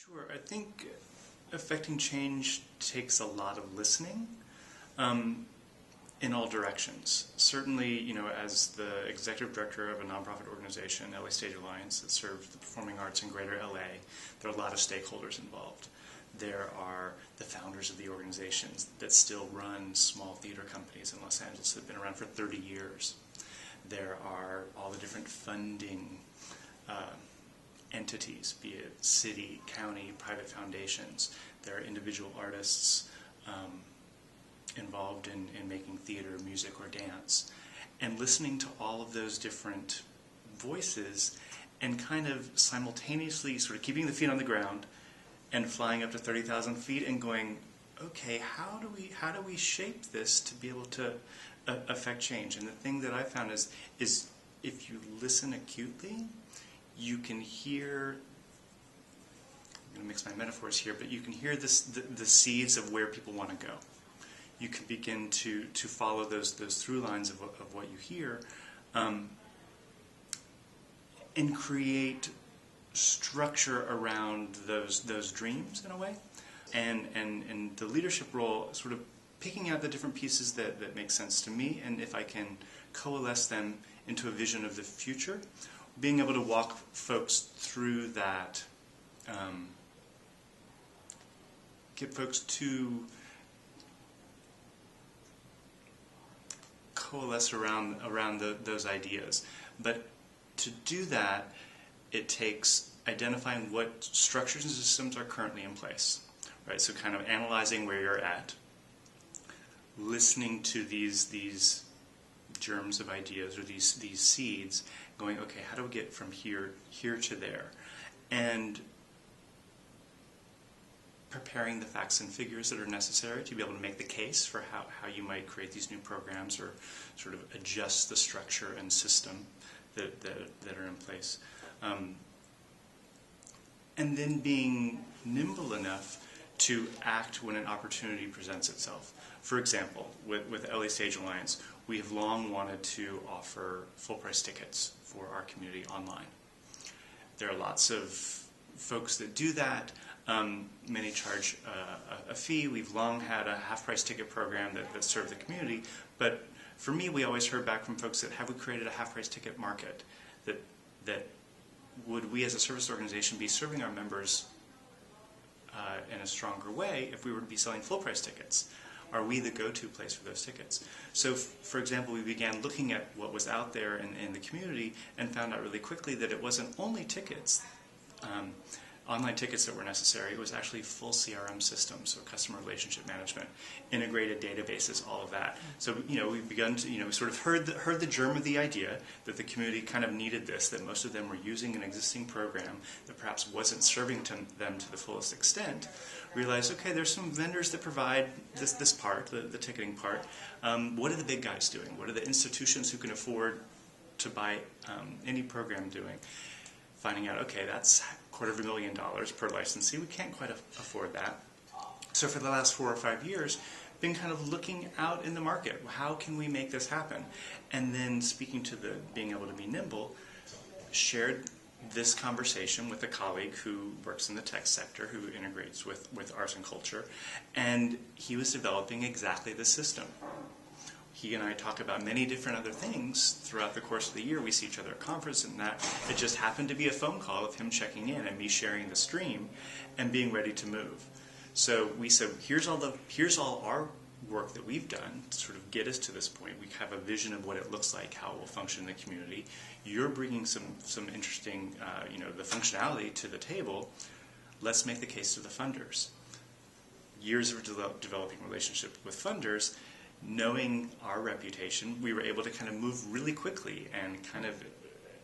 Sure. I think affecting change takes a lot of listening in all directions. Certainly, as the executive director of a nonprofit organization, LA Stage Alliance, that serves the performing arts in greater LA, there are a lot of stakeholders involved. There are the founders of the organizations that still run small theater companies in Los Angeles that have been around for 30 years. There are all the different funding entities, be it city, county, private foundations. There are individual artists involved in making theater, music, or dance. And listening to all of those different voices and kind of simultaneously sort of keeping the feet on the ground and flying up to 30,000 feet and going, okay, how do we shape this to be able to affect change? And the thing that I found is if you listen acutely, you can hear, I'm going to mix my metaphors here, but you can hear the seeds of where people want to go. You can begin to follow those through lines of what you hear and create structure around those dreams in a way. And the leadership role, sort of picking out the different pieces that make sense to me, and if I can coalesce them into a vision of the future, being able to walk folks through that, get folks to coalesce around those ideas. But to do that, it takes identifying what structures and systems are currently in place, right? So kind of analyzing where you're at, listening to these germs of ideas or these seeds, going, okay, how do we get from here to there? And preparing the facts and figures that are necessary to be able to make the case for how you might create these new programs or sort of adjust the structure and system that are in place. And then being nimble enough to act when an opportunity presents itself. For example, with LA Stage Alliance, we have long wanted to offer full-price tickets for our community online. There are lots of folks that do that. Many charge a fee. We've long had a half-price ticket program that served the community, but for me, we always heard back from folks that have we created a half-price ticket market, that would we as a service organization be serving our members in a stronger way if we were to be selling full-price tickets? Are we the go-to place for those tickets? So, for example, we began looking at what was out there in the community and found out really quickly that it wasn't only tickets, online tickets that were necessary. It was actually full CRM systems, so customer relationship management, integrated databases, all of that. So, we've begun to, we sort of heard the germ of the idea that the community kind of needed this, that most of them were using an existing program that perhaps wasn't serving them to the fullest extent. Realized, okay, there's some vendors that provide this part, the ticketing part. What are the big guys doing? What are the institutions who can afford to buy any program doing? Finding out, okay, that's $250,000 per licensee. We can't quite afford that. So for the last 4 or 5 years, been kind of looking out in the market. How can we make this happen? And then speaking to being able to be nimble, shared this conversation with a colleague who works in the tech sector, who integrates with arts and culture, and he was developing exactly this system. He and I talk about many different other things throughout the course of the year. We see each other at conference, and that it just happened to be a phone call of him checking in and me sharing the stream and being ready to move. So we said, here's all our work that we've done to sort of get us to this point. We have a vision of what it looks like, how it will function in the community. You're bringing some interesting, the functionality to the table. Let's make the case to the funders. Years of developing relationship with funders. Knowing our reputation, we were able to kind of move really quickly and kind of,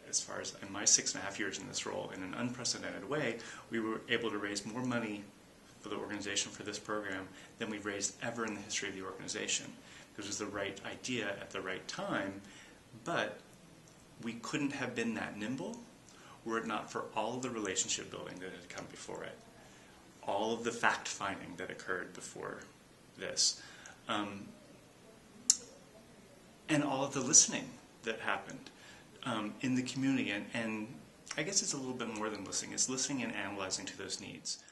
as far as in my 6.5 years in this role, in an unprecedented way, we were able to raise more money for the organization for this program than we've raised ever in the history of the organization. It was the right idea at the right time, but we couldn't have been that nimble were it not for all of the relationship building that had come before it, all of the fact-finding that occurred before this. And all of the listening that happened in the community and I guess it's a little bit more than listening. It's listening and analyzing to those needs.